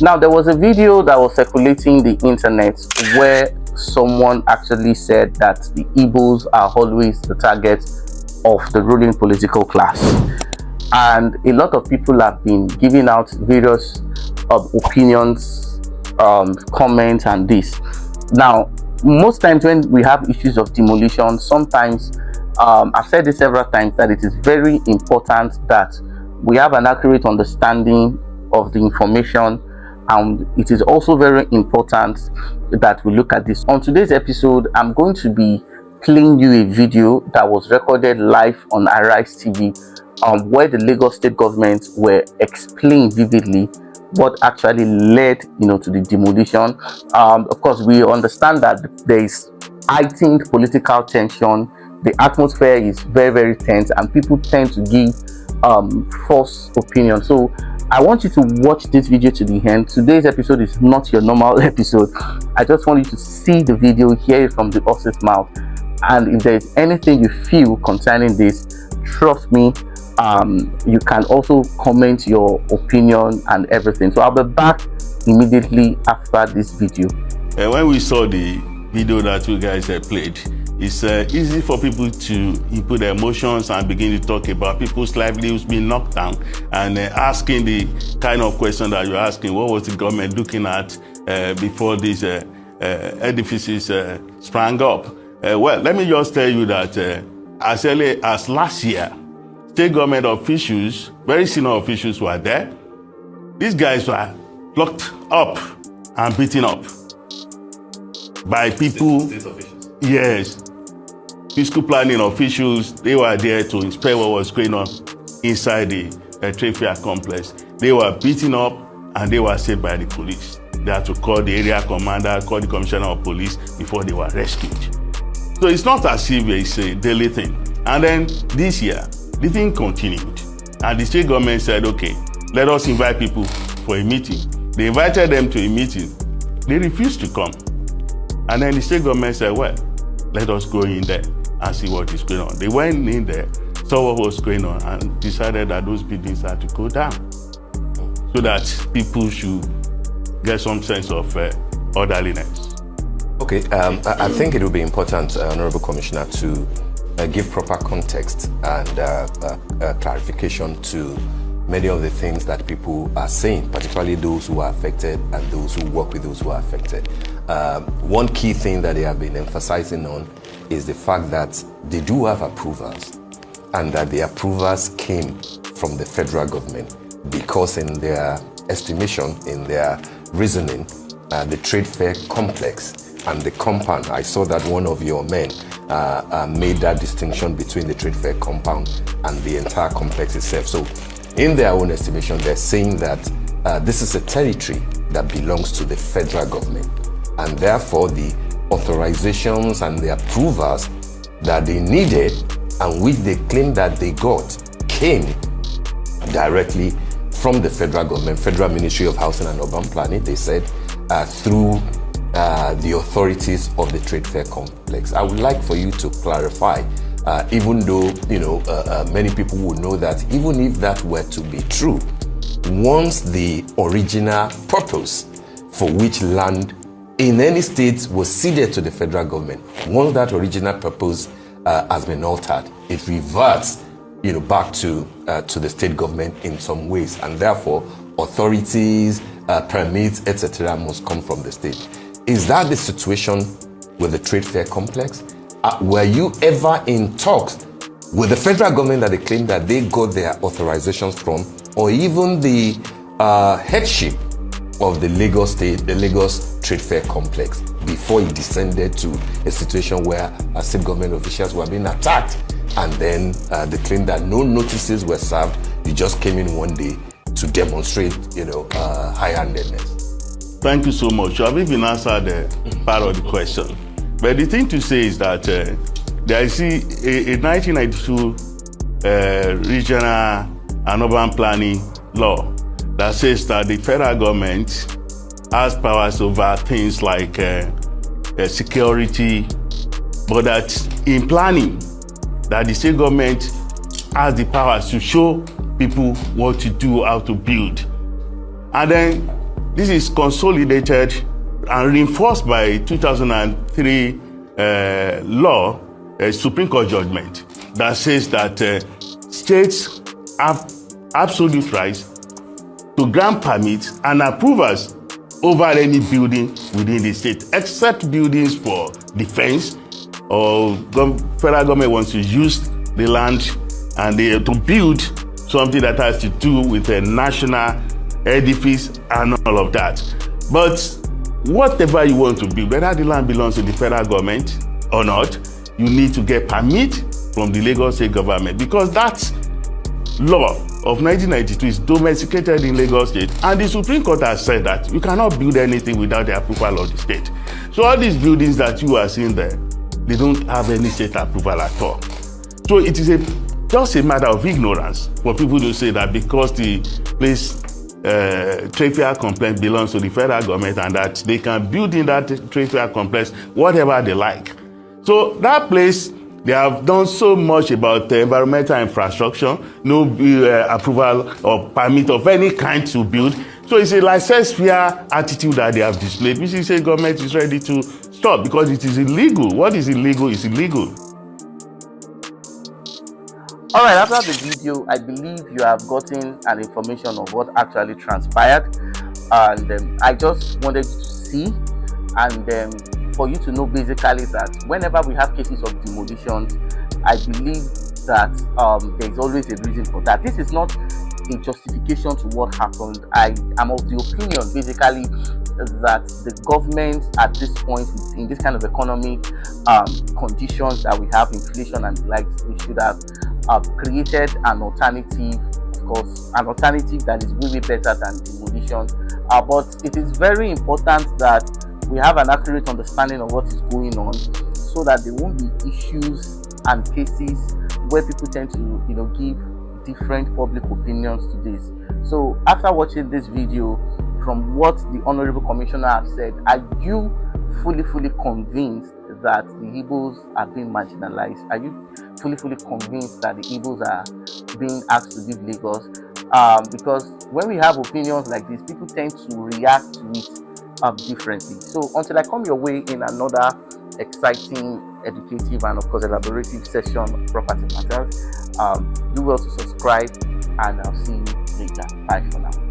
Now, there was a video that was circulating the internet where someone actually said that the Igbos are always the target of the ruling political class, and a lot of people have been giving out various opinions, comments, and this. Now, most times when we have issues of demolition, sometimes I've said this several times, that it is very important that we have an accurate understanding of the information, and it is also very important that we look at this. On today's episode, I'm going to be playing you a video that was recorded live on Arise TV, where the Lagos state government were explained vividly what actually led to the demolition. Of course, we understand that there is heightened political tension. The atmosphere is very, very tense, and people tend to give false opinion. So I want you to watch this video to the end. Today's episode is not your normal episode. I just want you to see the video, hear it from the horse's mouth, and if there is anything you feel concerning this, trust me, you can also comment your opinion and everything. So I'll be back immediately after this video. When we saw the video that you guys played, it's easy for people to input their emotions and begin to talk about people's livelihoods being knocked down, and asking the kind of question that you're asking: what was the government looking at before these edifices sprang up? Well, let me just tell you that as early as last year, state government officials, very senior officials, were there. These guys were locked up and beaten up by people. State officials. Yes. Fiscal planning officials, they were there to inspect what was going on inside the trade fair complex. They were beaten up and they were saved by the police. They had to call the area commander, call the commissioner of police before they were rescued. So it's not as if it's a daily thing. And then this year, the thing continued. And the state government said, okay, let us invite people for a meeting. They invited them to a meeting. They refused to come. And then the state government said, well, let us go in there and see what is going on. They went in there, saw what was going on, and decided that those buildings had to go down so that people should get some sense of orderliness. Okay, I think it will be important, Honorable Commissioner, to give proper context and clarification to many of the things that people are saying, particularly those who are affected and those who work with those who are affected. One key thing that they have been emphasizing on is the fact that they do have approvals, and that the approvals came from the federal government, because in their estimation, in their reasoning, the trade fair complex and the compound, I saw that one of your men made that distinction between the trade fair compound and the entire complex itself. So in their own estimation, they're saying that this is a territory that belongs to the federal government, and therefore the authorizations and the approvals that they needed and which they claimed that they got came directly from the federal government, Federal Ministry of Housing and Urban Planning, they said, through the authorities of the trade fair complex. I would like for you to clarify, even though many people would know that even if that were to be true, once the original purpose for which land in any state was ceded to the federal government, once that original purpose has been altered, it reverts back to the state government in some ways, and therefore authorities, permits, etc. must come from the state. Is that the situation with the trade fair complex? Were you ever in talks with the federal government that they claim that they got their authorizations from, or even the headship of the Lagos state, the Lagos trade fair complex, before it descended to a situation where state government officials were being attacked, and then they claimed that no notices were served, you just came in one day to demonstrate, high-handedness? Thank you so much. You have even answered part of the question. But the thing to say is that there is a 1992 regional and urban planning law that says that the federal government has powers over things like security, but that in planning, that the state government has the powers to show people what to do, how to build. And then this is consolidated and reinforced by 2003 law, a Supreme Court judgment that says that states have absolute rights to grant permits and approvals over any building within the state, except buildings for defense, or federal government wants to use the land and to build something that has to do with a national edifice and all of that. But whatever you want to build, whether the land belongs to the federal government or not, you need to get permit from the Lagos State government, because that law of 1992 is domesticated in Lagos State, and the Supreme Court has said that you cannot build anything without the approval of the state. So all these buildings that you are seeing there, they don't have any state approval at all. So it is just a matter of ignorance for people to say that because the place trade fair complex belongs to the federal government and that they can build in that trade fair complex whatever they like. So that place, they have done so much about environmental infrastructure, no approval or permit of any kind to build. So it's a laissez-faire attitude that they have displayed, which is a government is ready to stop because it is illegal. What is illegal is illegal. All right, after the video, I believe you have gotten an information of what actually transpired, and I just wanted you to see and for you to know basically that whenever we have cases of demolitions, I believe that there is always a reason for that. This is not a justification to what happened. I am of the opinion basically that the government at this point, in this kind of economic conditions that we have, inflation and the likes, we should have created an alternative, of course, an alternative that is way better than demolition. But it is very important that we have an accurate understanding of what is going on, so that there won't be issues and cases where people tend to, give different public opinions to this. So after watching this video, from what the Honorable Commissioner has said, are you fully convinced that the Igbos are being marginalized? Are you fully convinced that the Igbos are being asked to leave Lagos? Because when we have opinions like this, people tend to react to it differently. So until I come your way in another exciting, educative, and of course elaborative session of property matters, do well to subscribe, and I'll see you later. Bye for now.